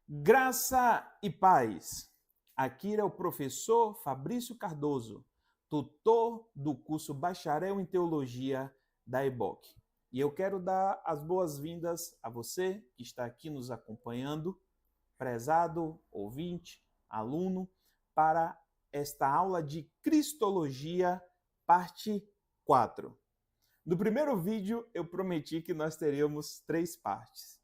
Graça e paz. Aqui é o professor Fabrício Cardoso, tutor do curso Bacharel em Teologia da EBOC. E eu quero dar as boas-vindas a você que está aqui nos acompanhando, prezado ouvinte, aluno, para esta aula de Cristologia, parte 4. No primeiro vídeo, eu prometi que nós teríamos 3 partes,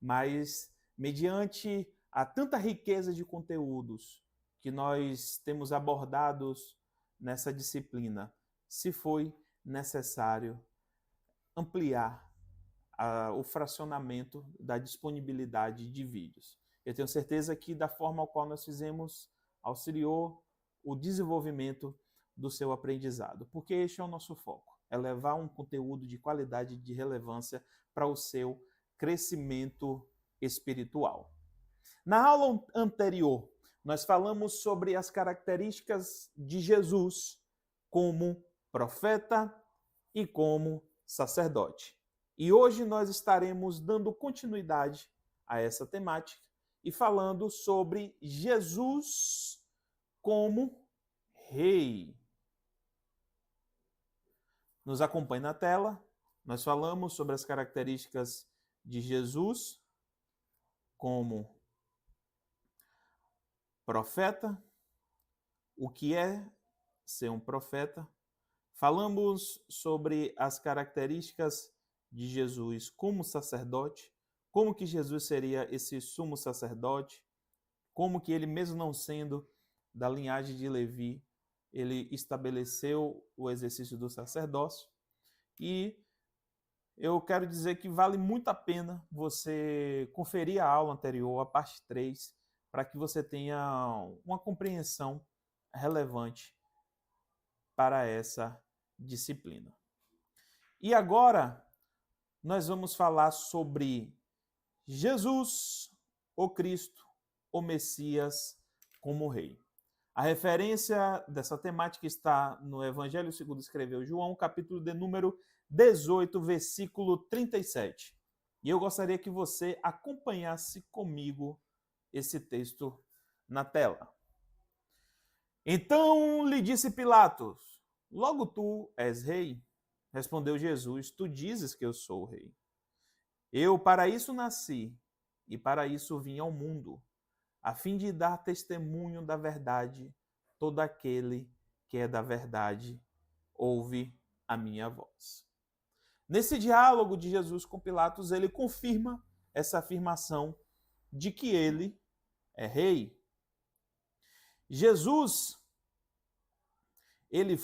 mas mediante a tanta riqueza de conteúdos que nós temos abordados nessa disciplina, se foi necessário ampliar o fracionamento da disponibilidade de vídeos. Eu tenho certeza que da forma ao qual nós fizemos, auxiliou o desenvolvimento do seu aprendizado, porque este é o nosso foco, é levar um conteúdo de qualidade e de relevância para o seu crescimento espiritual. Na aula anterior, nós falamos sobre as características de Jesus como profeta e como sacerdote. E hoje nós estaremos dando continuidade a essa temática e falando sobre Jesus como rei. Nos acompanhe na tela. Nós falamos sobre as características de Jesus como profeta, o que é ser um profeta. Falamos sobre as características de Jesus como sacerdote, como que Jesus seria esse sumo sacerdote, como que ele, mesmo não sendo da linhagem de Levi, ele estabeleceu o exercício do sacerdócio. E eu quero dizer que vale muito a pena você conferir a aula anterior, a parte 3, para que você tenha uma compreensão relevante para essa disciplina. E agora nós vamos falar sobre Jesus, o Cristo, o Messias como rei. A referência dessa temática está no Evangelho segundo escreveu João, capítulo de número 18, versículo 37. E eu gostaria que você acompanhasse comigo esse texto na tela. Então lhe disse Pilatos: logo tu és rei? Respondeu Jesus: tu dizes que eu sou o rei. Eu para isso nasci e para isso vim ao mundo, a fim de dar testemunho da verdade. Todo aquele que é da verdade ouve a minha voz. Nesse diálogo de Jesus com Pilatos, ele confirma essa afirmação de que ele é rei. Jesus ele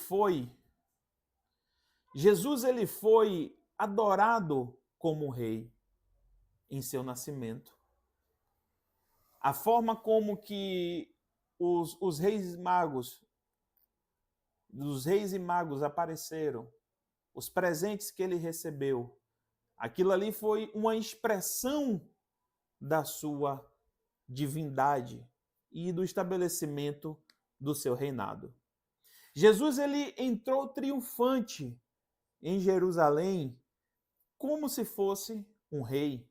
foi adorado como rei em seu nascimento. A forma como que os reis magos, dos reis e magos apareceram, os presentes que ele recebeu, aquilo ali foi uma expressão da sua divindade e do estabelecimento do seu reinado. Jesus ele entrou triunfante em Jerusalém como se fosse um rei.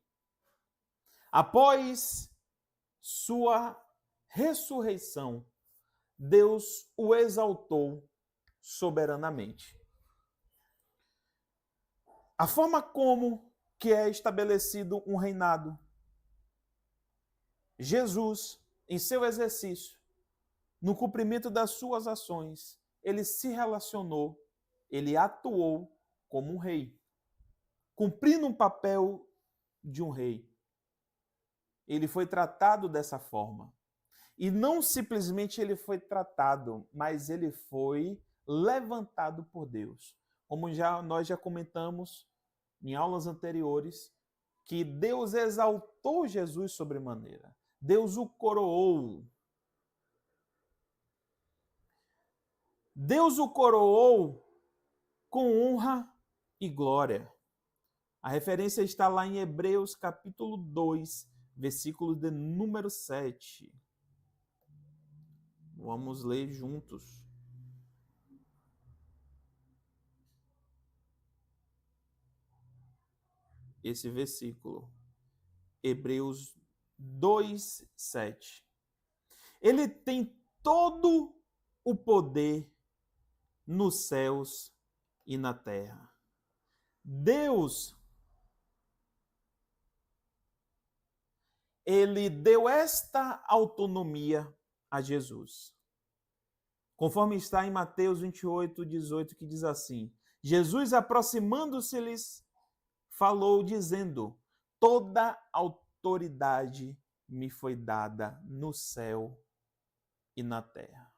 Após sua ressurreição, Deus o exaltou soberanamente. A forma como que é estabelecido um reinado, Jesus, em seu exercício, no cumprimento das suas ações, ele se relacionou, ele atuou como um rei, cumprindo um papel de um rei. Ele foi tratado dessa forma. E não simplesmente ele foi tratado, mas ele foi levantado por Deus. Como nós já comentamos em aulas anteriores, que Deus exaltou Jesus sobremaneira. Deus o coroou. Deus o coroou com honra e glória. A referência está lá em Hebreus capítulo 2, versículo de número 7. Vamos ler juntos. Esse versículo. Hebreus 2:7. Ele tem todo o poder nos céus e na terra. Deus, ele deu esta autonomia a Jesus. Conforme está em Mateus 28:18, que diz assim: Jesus, aproximando-se-lhes, falou, dizendo: toda autoridade me foi dada no céu e na terra.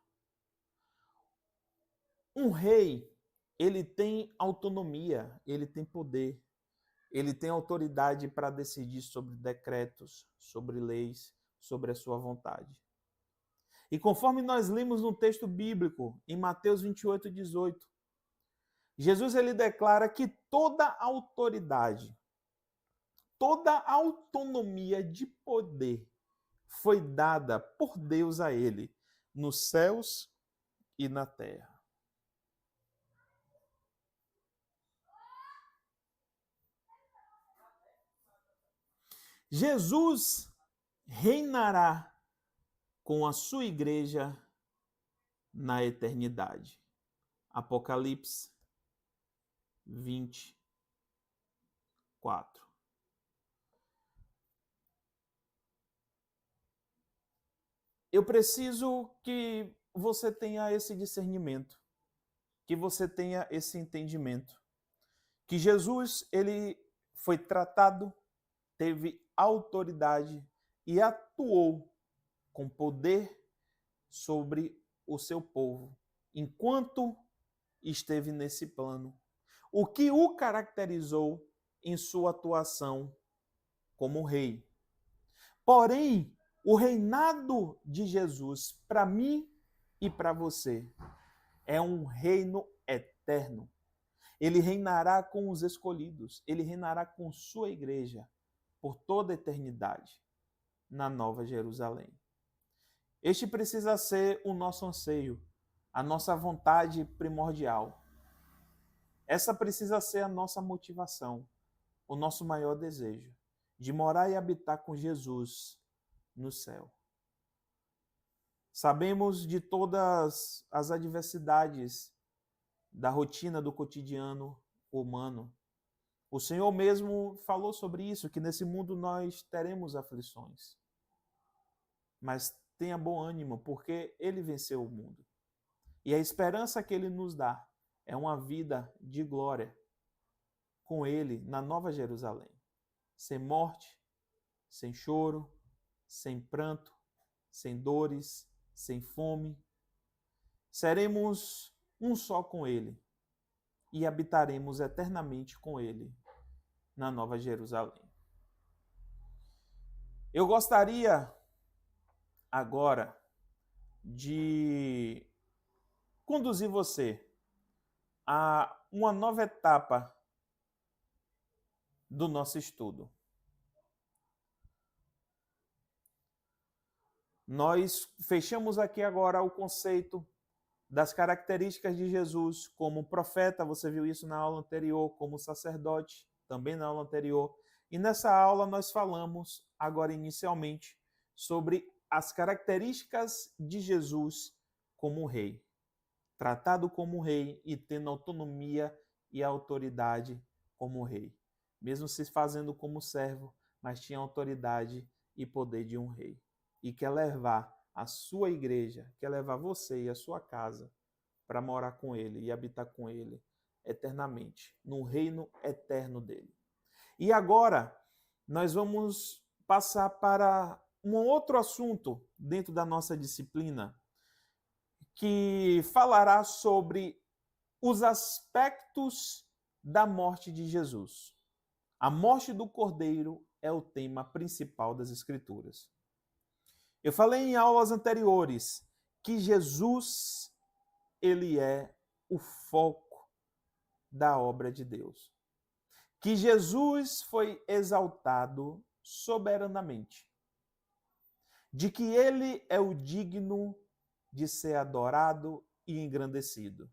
Um rei, ele tem autonomia, ele tem poder, ele tem autoridade para decidir sobre decretos, sobre leis, sobre a sua vontade. E conforme nós lemos no texto bíblico, em Mateus 28:18, Jesus ele declara que toda autoridade, toda autonomia de poder foi dada por Deus a ele, nos céus e na terra. Jesus reinará com a sua igreja na eternidade. Apocalipse 24. Eu preciso que você tenha esse discernimento, que você tenha esse entendimento, que Jesus, ele foi tratado, teve autoridade e atuou com poder sobre o seu povo, enquanto esteve nesse plano. O que o caracterizou em sua atuação como rei. Porém, o reinado de Jesus, para mim e para você, é um reino eterno. Ele reinará com os escolhidos, ele reinará com sua igreja por toda a eternidade na Nova Jerusalém. Este precisa ser o nosso anseio, a nossa vontade primordial. Essa precisa ser a nossa motivação, o nosso maior desejo, de morar e habitar com Jesus no céu. Sabemos de todas as adversidades da rotina do cotidiano humano. O Senhor mesmo falou sobre isso, que nesse mundo nós teremos aflições. Mas tenha bom ânimo, porque Ele venceu o mundo. E a esperança que Ele nos dá é uma vida de glória com Ele na Nova Jerusalém. Sem morte, sem choro, sem pranto, sem dores, sem fome. Seremos um só com Ele e habitaremos eternamente com Ele na Nova Jerusalém. Eu gostaria agora de conduzir você a uma nova etapa do nosso estudo. Nós fechamos aqui agora o conceito das características de Jesus como profeta, você viu isso na aula anterior, como sacerdote, também na aula anterior. E nessa aula nós falamos, agora inicialmente, sobre as características de Jesus como rei. Tratado como rei e tendo autonomia e autoridade como rei. Mesmo se fazendo como servo, mas tinha autoridade e poder de um rei. E quer levar a sua igreja, quer levar você e a sua casa para morar com ele e habitar com ele eternamente, no reino eterno dele. E agora, nós vamos passar para um outro assunto dentro da nossa disciplina, que falará sobre os aspectos da morte de Jesus. A morte do Cordeiro é o tema principal das Escrituras. Eu falei em aulas anteriores que Jesus, ele é o foco da obra de Deus. Que Jesus foi exaltado soberanamente. De que ele é o digno de ser adorado e engrandecido.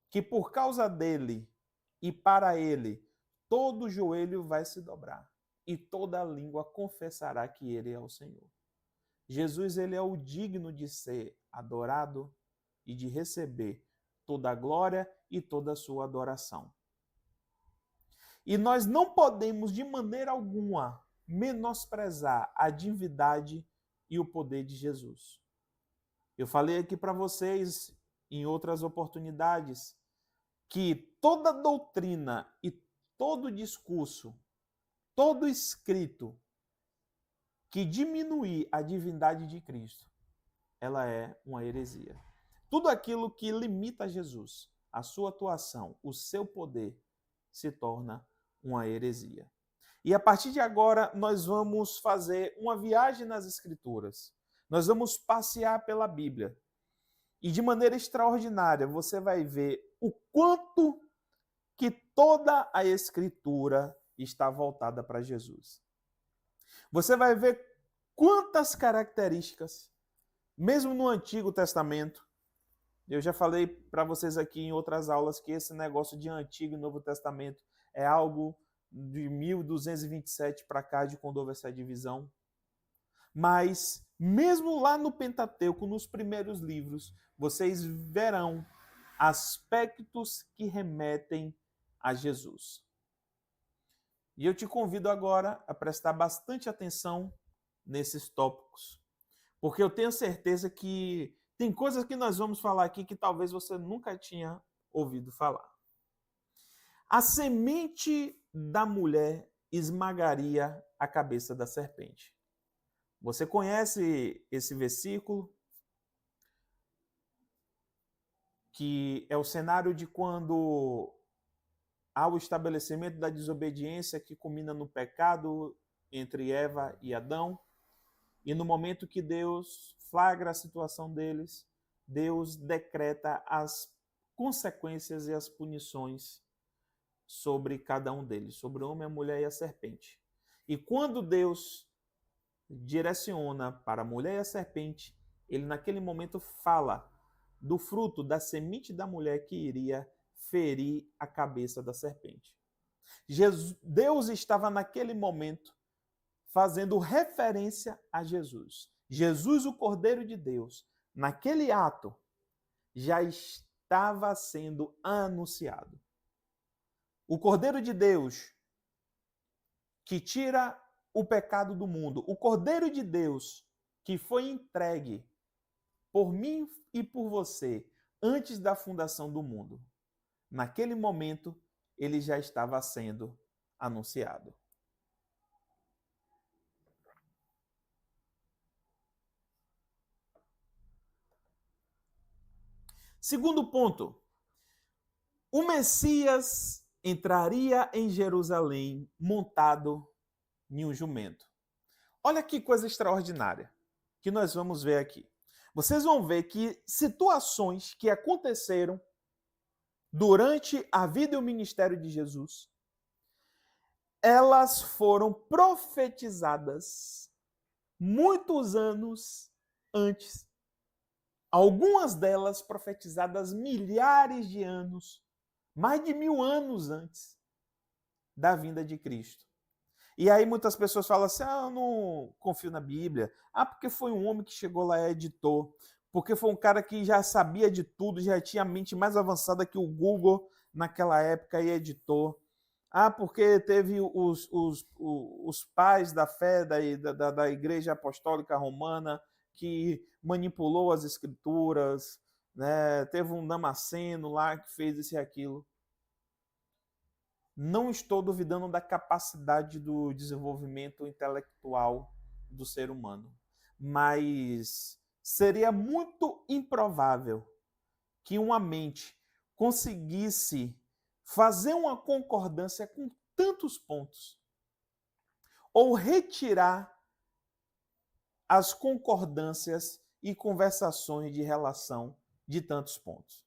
Que por causa dele e para ele, todo joelho vai se dobrar, e toda língua confessará que ele é o Senhor. Jesus, ele é o digno de ser adorado e de receber toda a glória e toda a sua adoração. E nós não podemos, de maneira alguma, menosprezar a divindade e o poder de Jesus. Eu falei aqui para vocês, em outras oportunidades, que toda doutrina e todo discurso, todo escrito que diminuir a divindade de Cristo, ela é uma heresia. Tudo aquilo que limita Jesus, a sua atuação, o seu poder, se torna uma heresia. E a partir de agora, nós vamos fazer uma viagem nas Escrituras. Nós vamos passear pela Bíblia. E de maneira extraordinária, você vai ver o quanto que toda a Escritura está voltada para Jesus. Você vai ver quantas características, mesmo no Antigo Testamento, eu já falei para vocês aqui em outras aulas que esse negócio de Antigo e Novo Testamento é algo de 1227 para cá, de quando houve essa divisão. Mas, mesmo lá no Pentateuco, nos primeiros livros, vocês verão aspectos que remetem a Jesus. E eu te convido agora a prestar bastante atenção nesses tópicos, porque eu tenho certeza que tem coisas que nós vamos falar aqui que talvez você nunca tinha ouvido falar. A semente da mulher esmagaria a cabeça da serpente. Você conhece esse versículo? Que é o cenário de quando há o estabelecimento da desobediência que culmina no pecado entre Eva e Adão. E no momento que Deus flagra a situação deles, Deus decreta as consequências e as punições sobre cada um deles, sobre o homem, a mulher e a serpente. E quando Deus direciona para a mulher e a serpente, ele naquele momento fala do fruto da semente da mulher que iria ferir a cabeça da serpente. Deus estava naquele momento fazendo referência a Jesus. Jesus, o Cordeiro de Deus, naquele ato, já estava sendo anunciado. O Cordeiro de Deus, que tira o pecado do mundo, o Cordeiro de Deus, que foi entregue por mim e por você antes da fundação do mundo. Naquele momento, ele já estava sendo anunciado. Segundo ponto, o Messias entraria em Jerusalém montado em um jumento. Olha que coisa extraordinária que nós vamos ver aqui. Vocês vão ver que situações que aconteceram durante a vida e o ministério de Jesus, elas foram profetizadas muitos anos antes. Algumas delas profetizadas milhares de anos, mais de 1000 anos antes da vinda de Cristo. E aí muitas pessoas falam assim, eu não confio na Bíblia. Porque foi um homem que chegou lá e editou. Porque foi um cara que já sabia de tudo, já tinha a mente mais avançada que o Google naquela época e editou. Porque teve os pais da fé da Igreja Apostólica Romana que manipulou as escrituras, né? Teve um Damasceno lá que fez isso e aquilo. Não estou duvidando da capacidade do desenvolvimento intelectual do ser humano, mas seria muito improvável que uma mente conseguisse fazer uma concordância com tantos pontos ou retirar as concordâncias e conversações de relação de tantos pontos.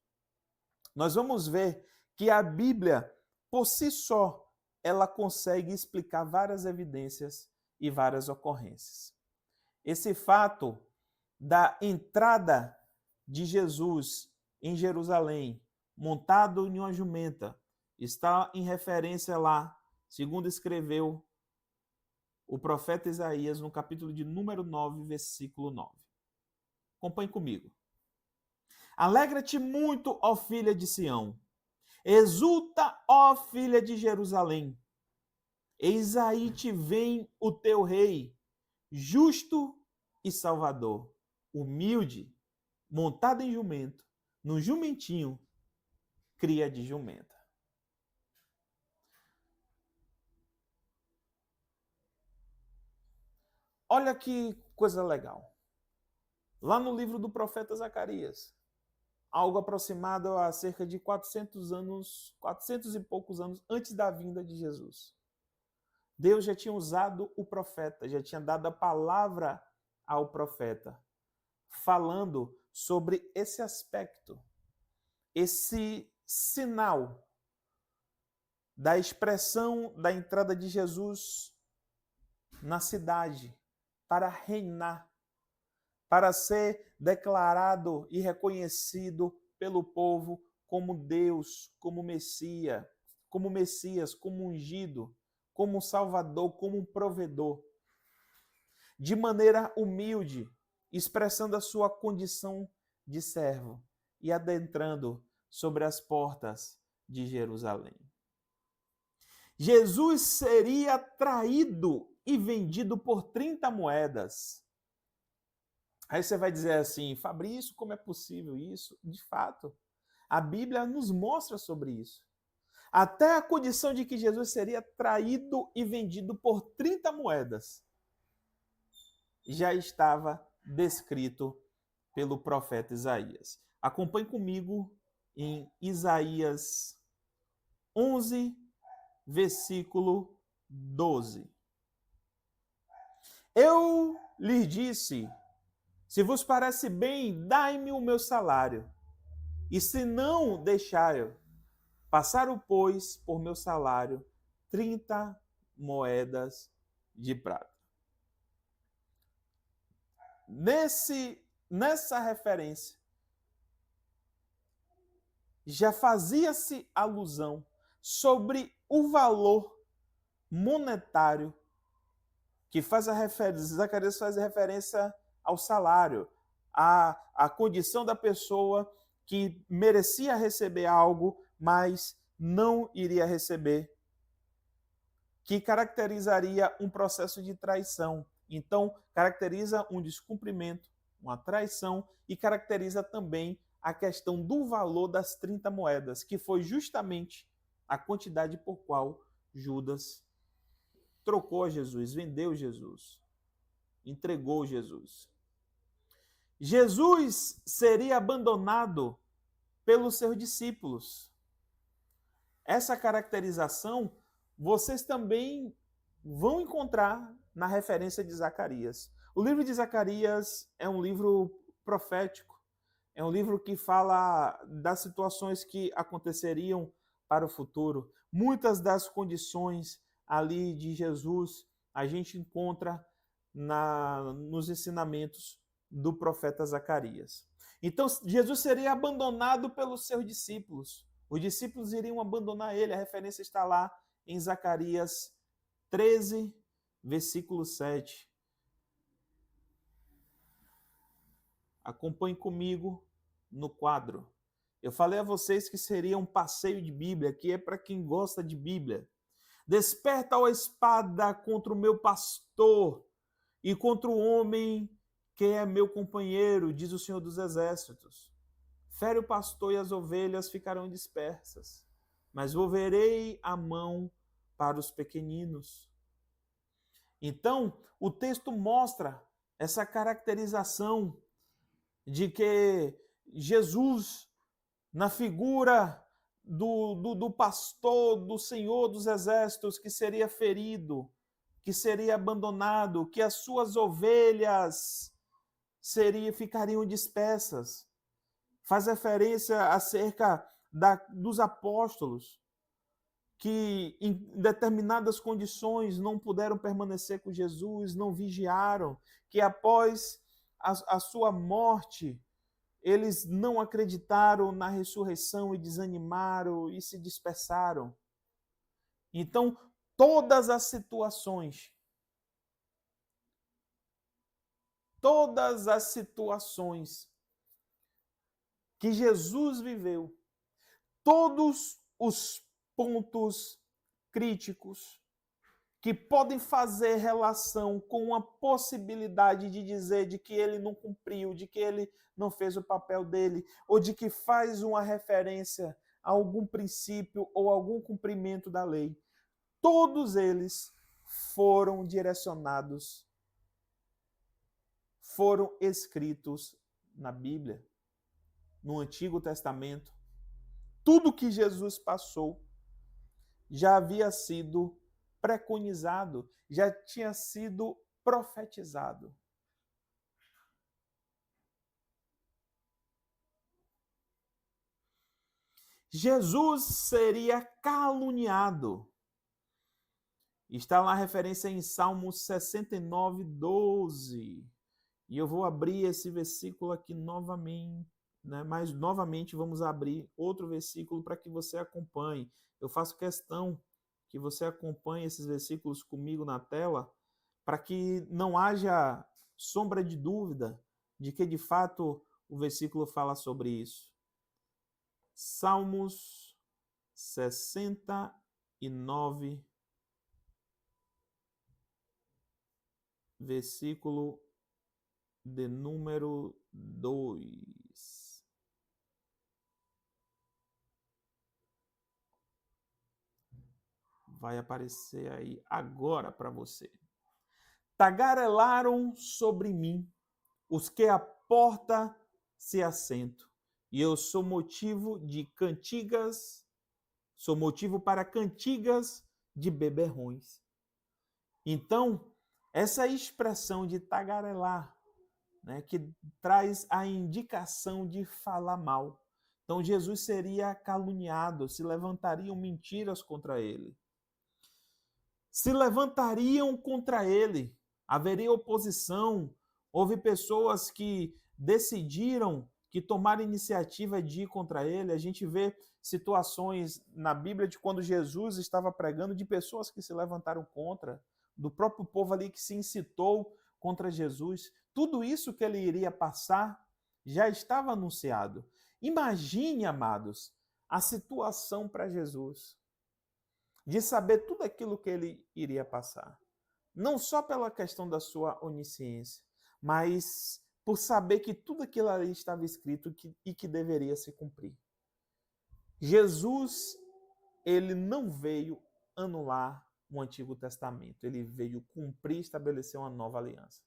Nós vamos ver que a Bíblia, por si só, ela consegue explicar várias evidências e várias ocorrências. Esse fato da entrada de Jesus em Jerusalém, montado em uma jumenta, está em referência lá, segundo escreveu o profeta Isaías no capítulo de número 9, versículo 9. Acompanhe comigo. Alegra-te muito, ó filha de Sião. Exulta, ó filha de Jerusalém. Eis aí te vem o teu rei, justo e salvador, humilde, montado em jumento, no jumentinho, cria de jumenta. Olha que coisa legal. Lá no livro do profeta Zacarias, algo aproximado a cerca de 400 anos, 400 e poucos anos antes da vinda de Jesus. Deus já tinha usado o profeta, já tinha dado a palavra ao profeta, falando sobre esse aspecto, esse sinal da expressão da entrada de Jesus na cidade para reinar, para ser declarado e reconhecido pelo povo como Deus, como Messias, como ungido, como Salvador, como provedor. De maneira humilde, expressando a sua condição de servo e adentrando sobre as portas de Jerusalém. Jesus seria traído e vendido por 30 moedas. Aí você vai dizer assim, Fabrício, como é possível isso? De fato, a Bíblia nos mostra sobre isso. Até a condição de que Jesus seria traído e vendido por 30 moedas já estava descrito pelo profeta Isaías. Acompanhe comigo em Isaías 11, versículo 12. Eu lhes disse, se vos parece bem, dai-me o meu salário. E se não deixai, passaram, pois, por meu salário 30 moedas de prata. Nessa referência, já fazia-se alusão sobre o valor monetário que faz a referência, Zacarias faz a referência ao salário, à condição da pessoa que merecia receber algo, mas não iria receber, que caracterizaria um processo de traição. Então, caracteriza um descumprimento, uma traição, e caracteriza também a questão do valor das 30 moedas, que foi justamente a quantidade por qual Judas trocou a Jesus, vendeu Jesus, entregou Jesus. Jesus seria abandonado pelos seus discípulos. Essa caracterização vocês também vão encontrar na referência de Zacarias. O livro de Zacarias é um livro profético, é um livro que fala das situações que aconteceriam para o futuro. Muitas das condições ali de Jesus a gente encontra nos ensinamentos do profeta Zacarias. Então, Jesus seria abandonado pelos seus discípulos. Os discípulos iriam abandonar ele. A referência está lá em Zacarias 13, versículo 7. Acompanhe comigo no quadro. Eu falei a vocês que seria um passeio de Bíblia, que é para quem gosta de Bíblia. Desperta a espada contra o meu pastor e contra o homem que é meu companheiro, diz o Senhor dos Exércitos. Fere o pastor e as ovelhas ficarão dispersas, mas volverei a mão para os pequeninos. Então, o texto mostra essa caracterização de que Jesus, na figura do pastor, do Senhor dos Exércitos, que seria ferido, que seria abandonado, que as suas ovelhas ficariam dispersas. Faz referência acerca dos apóstolos, que em determinadas condições não puderam permanecer com Jesus, não vigiaram, que após a sua morte, eles não acreditaram na ressurreição e desanimaram e se dispersaram. Então, todas as situações todas as situações que Jesus viveu, todos os pontos críticos que podem fazer relação com a possibilidade de dizer de que ele não cumpriu, de que ele não fez o papel dele, ou de que faz uma referência a algum princípio ou algum cumprimento da lei. Todos eles foram direcionados, foram escritos na Bíblia, no Antigo Testamento. Tudo que Jesus passou já havia sido preconizado, já tinha sido profetizado. Jesus seria caluniado. Está lá a referência em Salmos 69, 12. E eu vou abrir esse versículo aqui novamente, né? Mas novamente vamos abrir outro versículo para que você acompanhe. Eu faço questão que você acompanhe esses versículos comigo na tela, para que não haja sombra de dúvida de que de fato o versículo fala sobre isso. Salmos 69, versículo de número 2. Vai aparecer aí agora para você. Tagarelaram sobre mim os que à porta se assentam, e eu sou motivo de cantigas, sou motivo para cantigas de beberrões. Então, essa expressão de tagarelar, né, que traz a indicação de falar mal. Então, Jesus seria caluniado, se levantariam mentiras contra ele. Se levantariam contra ele, haveria oposição. Houve pessoas que decidiram, que tomaram iniciativa de ir contra ele. A gente vê situações na Bíblia de quando Jesus estava pregando, de pessoas que se levantaram contra, do próprio povo ali que se incitou contra Jesus. Tudo isso que ele iria passar já estava anunciado. Imagine, amados, a situação para Jesus, de saber tudo aquilo que ele iria passar. Não só pela questão da sua onisciência, mas por saber que tudo aquilo ali estava escrito e que deveria se cumprir. Jesus, ele não veio anular o Antigo Testamento, ele veio cumprir e estabelecer uma nova aliança.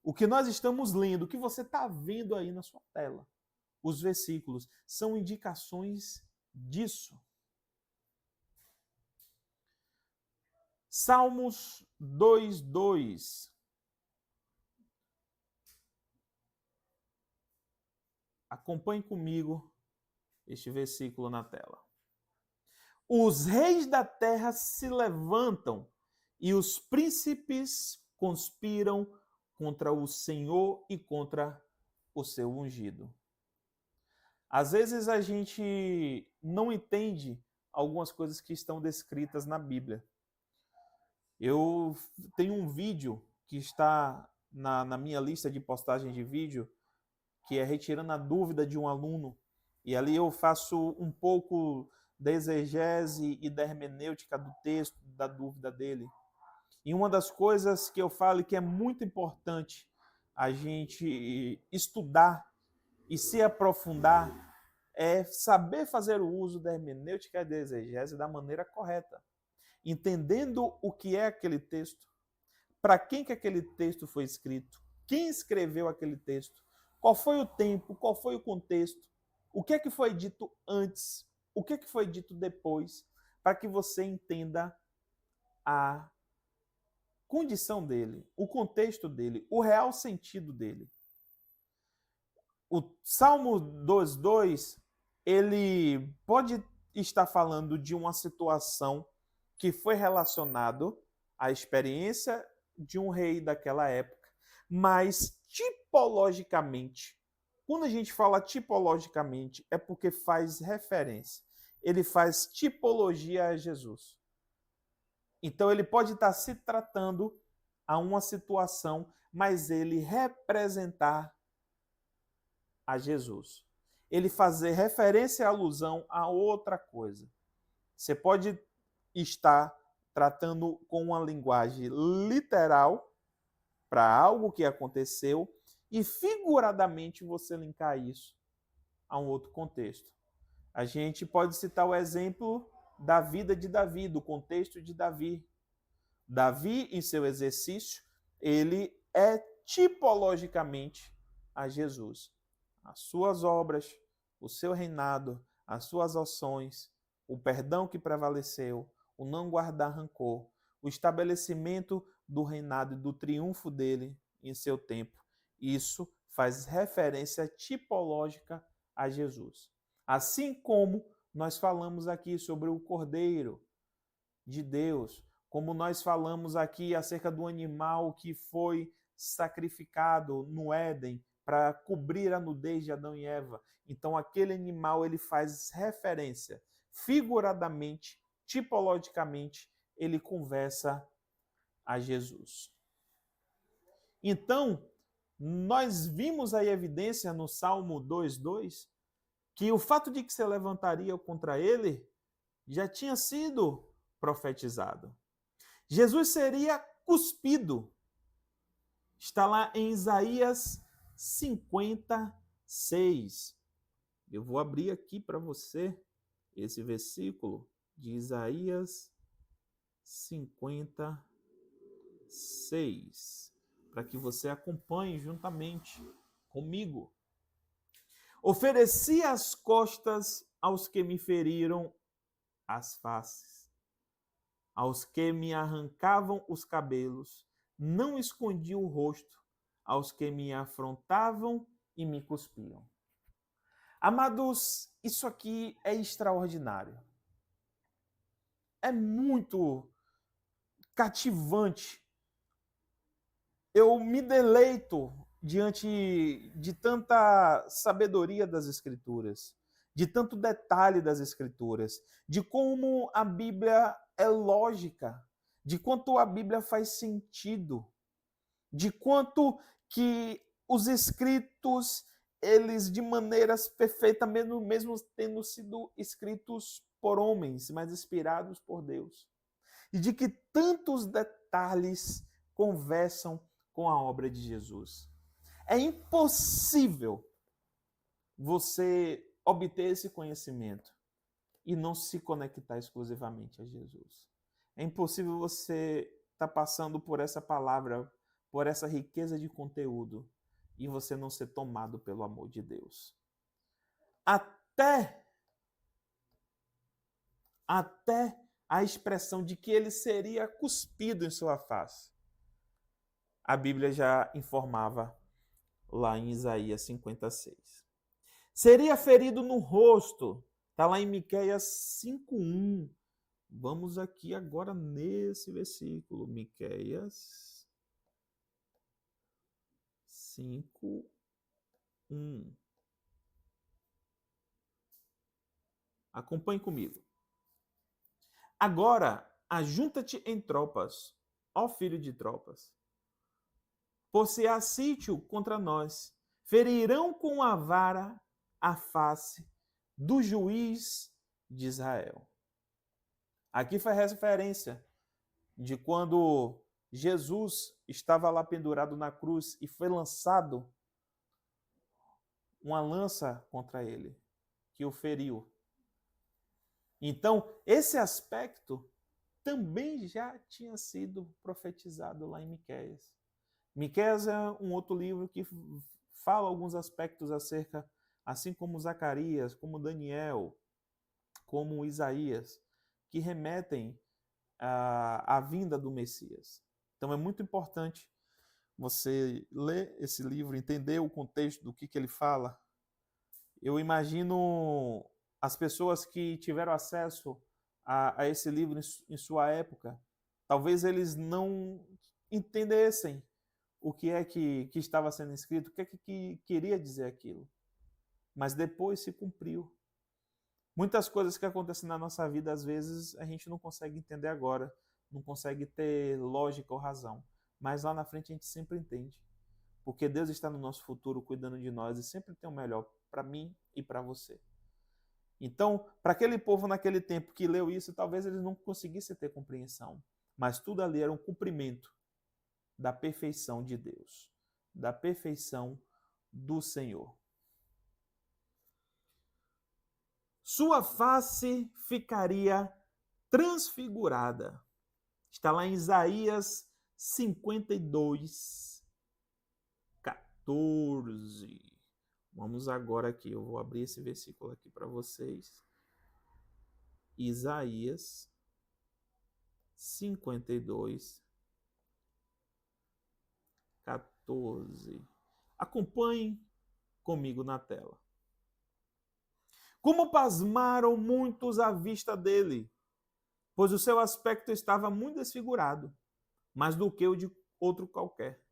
O que nós estamos lendo, o que você está vendo aí na sua tela, os versículos, são indicações disso. Salmos 2:2. Acompanhe comigo este versículo na tela. Os reis da terra se levantam e os príncipes conspiram contra o Senhor e contra o seu ungido. Às vezes a gente não entende algumas coisas que estão descritas na Bíblia. Eu tenho um vídeo que está na minha lista de postagem de vídeo, que é retirando a dúvida de um aluno. E ali eu faço um pouco da exegese e da hermenêutica do texto, da dúvida dele. E uma das coisas que eu falo que é muito importante a gente estudar e se aprofundar é saber fazer o uso da hermenêutica e da exegese da maneira correta, entendendo o que é aquele texto, para quem que aquele texto foi escrito, quem escreveu aquele texto, qual foi o tempo, qual foi o contexto, o que é que foi dito antes, o que é que foi dito depois, para que você entenda a condição dele, o contexto dele, o real sentido dele. O Salmo 2:2, ele pode estar falando de uma situação que foi relacionado à experiência de um rei daquela época, mas tipologicamente, quando a gente fala tipologicamente, é porque faz referência, ele faz tipologia a Jesus. Então ele pode estar se tratando a uma situação, mas ele representar a Jesus. Ele fazer referência e alusão a outra coisa. Você pode estar tratando com uma linguagem literal para algo que aconteceu e figuradamente você linkar isso a um outro contexto. A gente pode citar o exemplo da vida de Davi, do contexto de Davi. Davi, em seu exercício, ele é tipologicamente a Jesus. As suas obras, o seu reinado, as suas ações, o perdão que prevaleceu, o não guardar rancor, o estabelecimento do reinado e do triunfo dele em seu tempo. Isso faz referência tipológica a Jesus. Assim como nós falamos aqui sobre o Cordeiro de Deus, como nós falamos aqui acerca do animal que foi sacrificado no Éden para cobrir a nudez de Adão e Eva. Então aquele animal ele faz referência figuradamente, tipologicamente, ele conversa a Jesus. Então, nós vimos a evidência no Salmo 2:2 que o fato de que se levantaria contra ele já tinha sido profetizado. Jesus seria cuspido. Está lá em Isaías 56. Eu vou abrir aqui para você esse versículo de Isaías 56, para que você acompanhe juntamente comigo. Ofereci as costas aos que me feriram as faces, aos que me arrancavam os cabelos, não escondi o rosto, aos que me afrontavam e me cuspiam. Amados, isso aqui é extraordinário. É muito cativante. Eu me deleito diante de tanta sabedoria das Escrituras, de tanto detalhe das Escrituras, de como a Bíblia é lógica, de quanto a Bíblia faz sentido, de quanto que os escritos, eles de maneiras perfeitas, mesmo tendo sido escritos por homens, mas inspirados por Deus. E de que tantos detalhes conversam com a obra de Jesus. É impossível você obter esse conhecimento e não se conectar exclusivamente a Jesus. É impossível você estar passando por essa palavra, por essa riqueza de conteúdo, e você não ser tomado pelo amor de Deus. Até a expressão de que ele seria cuspido em sua face. A Bíblia já informava lá em Isaías 56. Seria ferido no rosto, está lá em Miqueias 5:1. Vamos aqui agora nesse versículo, Miqueias 5:1. Acompanhe comigo. Agora, ajunta-te em tropas, ó filho de tropas, por se há sítio contra nós, ferirão com a vara a face do juiz de Israel. Aqui faz referência de quando Jesus estava lá pendurado na cruz e foi lançado uma lança contra ele, que o feriu. Então, esse aspecto também já tinha sido profetizado lá em Miqueias. Miqueias é um outro livro que fala alguns aspectos acerca, assim como Zacarias, como Daniel, como Isaías, que remetem à vinda do Messias. Então é muito importante você ler esse livro, entender o contexto do que ele fala. Eu imagino as pessoas que tiveram acesso a esse livro em sua época, talvez eles não entendessem o que é que estava sendo escrito, o que é que queria dizer aquilo. Mas depois se cumpriu. Muitas coisas que acontecem na nossa vida, às vezes, a gente não consegue entender agora, não consegue ter lógica ou razão. mas lá na frente a gente sempre entende. Porque Deus está no nosso futuro cuidando de nós e sempre tem o melhor para mim e para você. Então, para aquele povo naquele tempo que leu isso, talvez eles não conseguissem ter compreensão. Mas tudo ali era um cumprimento da perfeição de Deus, da perfeição do Senhor. Sua face ficaria transfigurada. Está lá em Isaías 52, 14. Vamos agora aqui, eu vou abrir esse versículo aqui para vocês. Isaías 52, 14. Acompanhem comigo na tela. Como pasmaram muitos à vista dele, pois o seu aspecto estava muito desfigurado, mais do que o de outro qualquer,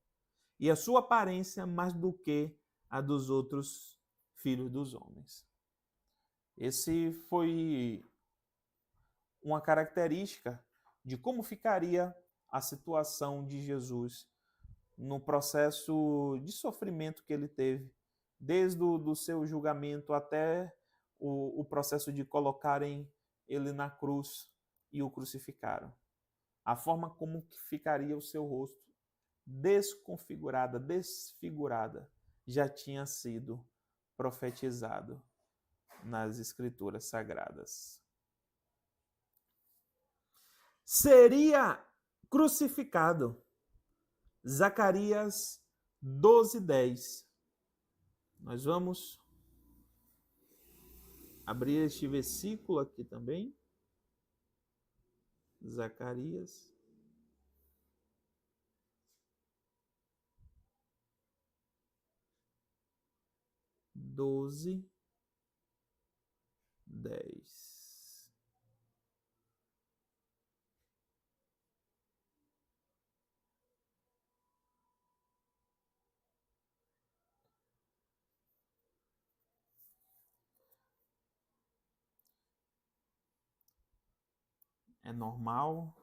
e a sua aparência mais do que a dos outros filhos dos homens. Esse foi uma característica de como ficaria a situação de Jesus no processo de sofrimento que ele teve, desde o seu julgamento até o processo de colocarem ele na cruz e o crucificaram. A forma como ficaria o seu rosto, desconfigurada, desfigurada, já tinha sido profetizado nas Escrituras Sagradas. Seria crucificado. Zacarias 12:10. Nós vamos abrir este versículo aqui também. Zacarias 12:10. É normal,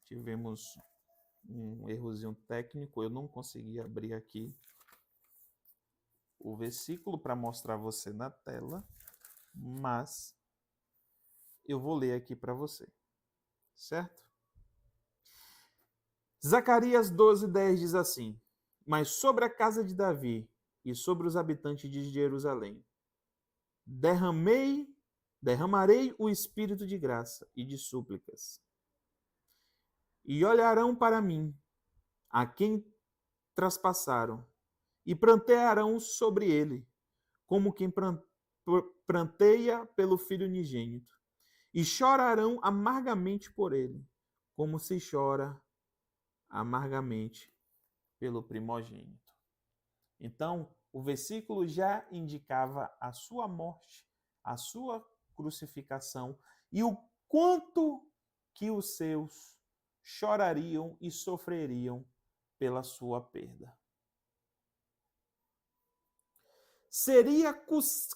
tivemos um errozinho técnico, eu não consegui abrir aqui o versículo para mostrar você na tela, mas eu vou ler aqui para você, certo? Zacarias 12:10 diz assim: Mas sobre a casa de Davi e sobre os habitantes de Jerusalém, derramarei o espírito de graça e de súplicas. E olharão para mim, a quem traspassaram, e prantearão sobre ele, como quem pranteia pelo filho unigênito, e chorarão amargamente por ele, como se chora amargamente pelo primogênito. Então, o versículo já indicava a sua morte, a sua crucificação e o quanto que os seus chorariam e sofreriam pela sua perda. Seria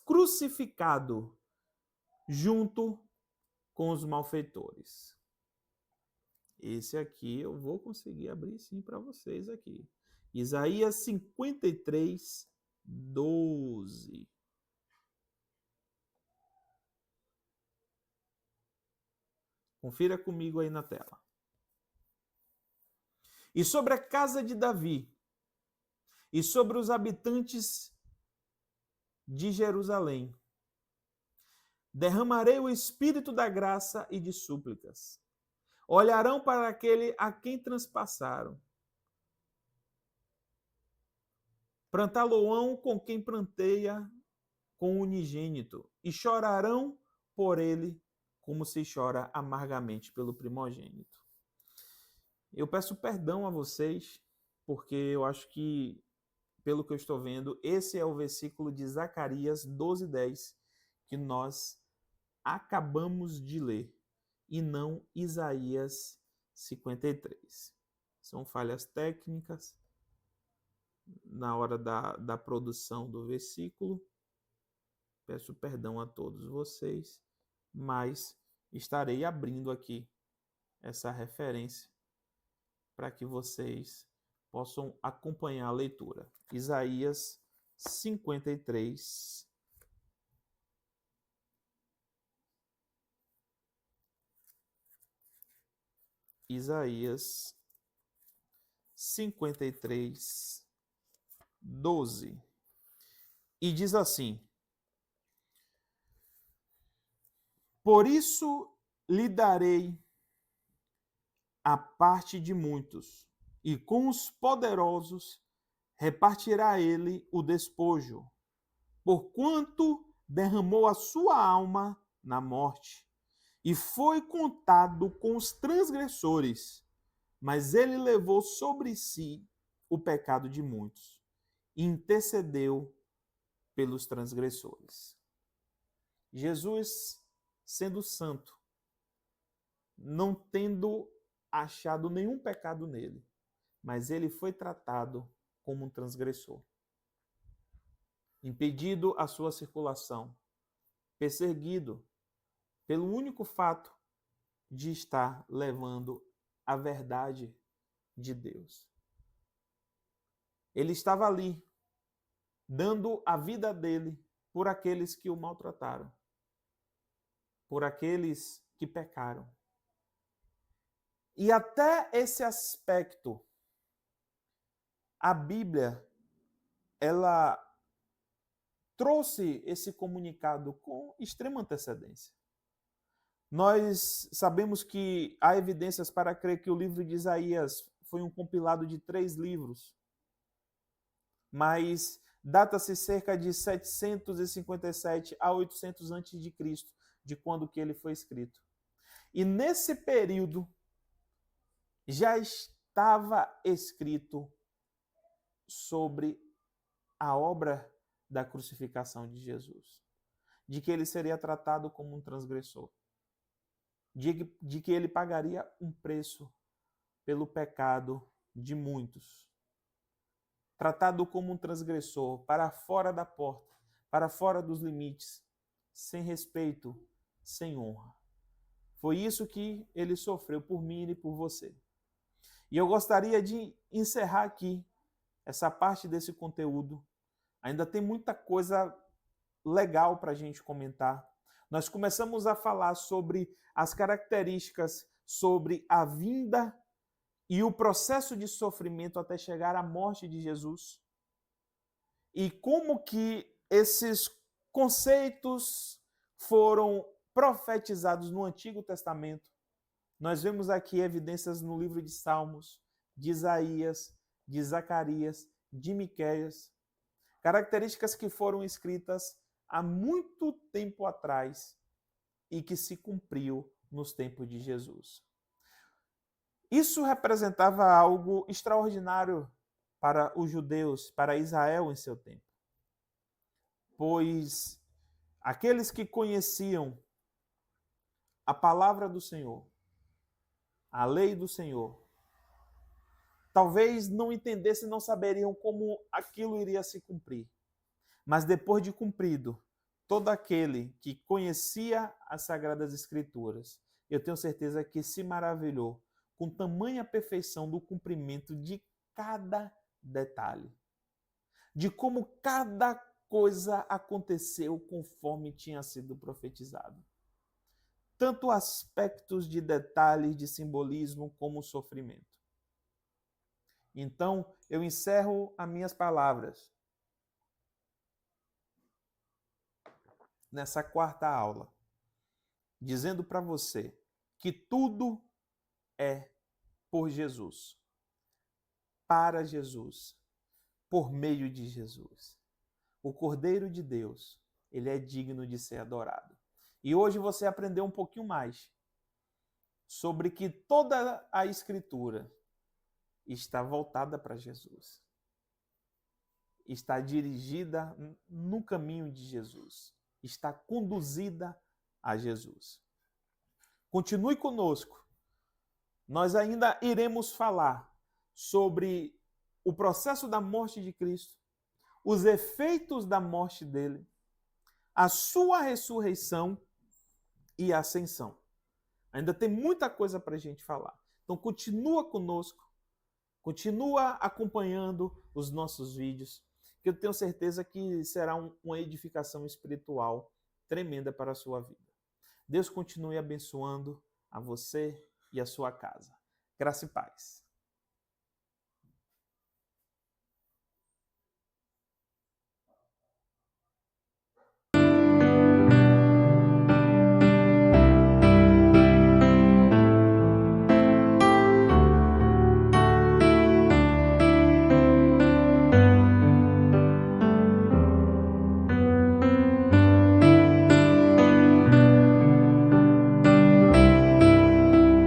crucificado junto com os malfeitores. Esse aqui eu vou conseguir abrir sim para vocês aqui. Isaías 53, 12. Confira comigo aí na tela. E sobre a casa de Davi, e sobre os habitantes de Jerusalém, derramarei o espírito da graça e de súplicas. Olharão para aquele a quem transpassaram. Plantá-lo-ão com quem planteia com o unigênito, e chorarão por ele como se chora amargamente pelo primogênito. Eu peço perdão a vocês, porque eu acho que, pelo que eu estou vendo, esse é o versículo de Zacarias 12:10 que nós acabamos de ler, e não Isaías 53. São falhas técnicas na hora da produção do versículo. Peço perdão a todos vocês, mas estarei abrindo aqui essa referência para que vocês possam acompanhar a leitura. Isaías 53. Isaías 53, 12. E diz assim: por isso lhe darei a parte de muitos, e com os poderosos repartirá ele o despojo, porquanto derramou a sua alma na morte, e foi contado com os transgressores, mas ele levou sobre si o pecado de muitos, e intercedeu pelos transgressores. Jesus, sendo santo, não tendo achado nenhum pecado nele, mas ele foi tratado como um transgressor. Impedido a sua circulação, perseguido pelo único fato de estar levando a verdade de Deus. Ele estava ali, dando a vida dele por aqueles que o maltrataram, por aqueles que pecaram. E até esse aspecto, a Bíblia, ela trouxe esse comunicado com extrema antecedência. Nós sabemos que há evidências para crer que o livro de Isaías foi um compilado de 3 livros, mas data-se cerca de 757 a 800 a.C., de quando que ele foi escrito. E nesse período já estava escrito sobre a obra da crucificação de Jesus, de que ele seria tratado como um transgressor, de que ele pagaria um preço pelo pecado de muitos, tratado como um transgressor, para fora da porta, para fora dos limites, sem respeito, sem honra. Foi isso que ele sofreu por mim e por você. E eu gostaria de encerrar aqui essa parte desse conteúdo. Ainda tem muita coisa legal para a gente comentar. Nós começamos a falar sobre as características, sobre a vinda e o processo de sofrimento até chegar à morte de Jesus. E como que esses conceitos foram profetizados no Antigo Testamento. Nós vemos aqui evidências no livro de Salmos, de Isaías, de Zacarias, de Miqueias, características que foram escritas há muito tempo atrás e que se cumpriu nos tempos de Jesus. Isso representava algo extraordinário para os judeus, para Israel em seu tempo, pois aqueles que conheciam a palavra do Senhor, a lei do Senhor, talvez não entendessem, não saberiam como aquilo iria se cumprir. Mas depois de cumprido, todo aquele que conhecia as Sagradas Escrituras, eu tenho certeza que se maravilhou com tamanha perfeição do cumprimento de cada detalhe, de como cada coisa aconteceu conforme tinha sido profetizado. Tanto aspectos de detalhes, de simbolismo, como sofrimento. Então, eu encerro as minhas palavras nessa quarta aula, dizendo para você que tudo é por Jesus, para Jesus, por meio de Jesus. O Cordeiro de Deus, ele é digno de ser adorado. E hoje você aprendeu um pouquinho mais sobre que toda a Escritura está voltada para Jesus. Está dirigida no caminho de Jesus. Está conduzida a Jesus. Continue conosco. Nós ainda iremos falar sobre o processo da morte de Cristo, os efeitos da morte dele, a sua ressurreição e ascensão. Ainda tem muita coisa para a gente falar. Então continua conosco, Continua acompanhando os nossos vídeos, que eu tenho certeza que será uma edificação espiritual tremenda para a sua vida. Deus continue abençoando a você e a sua casa. Graça e paz.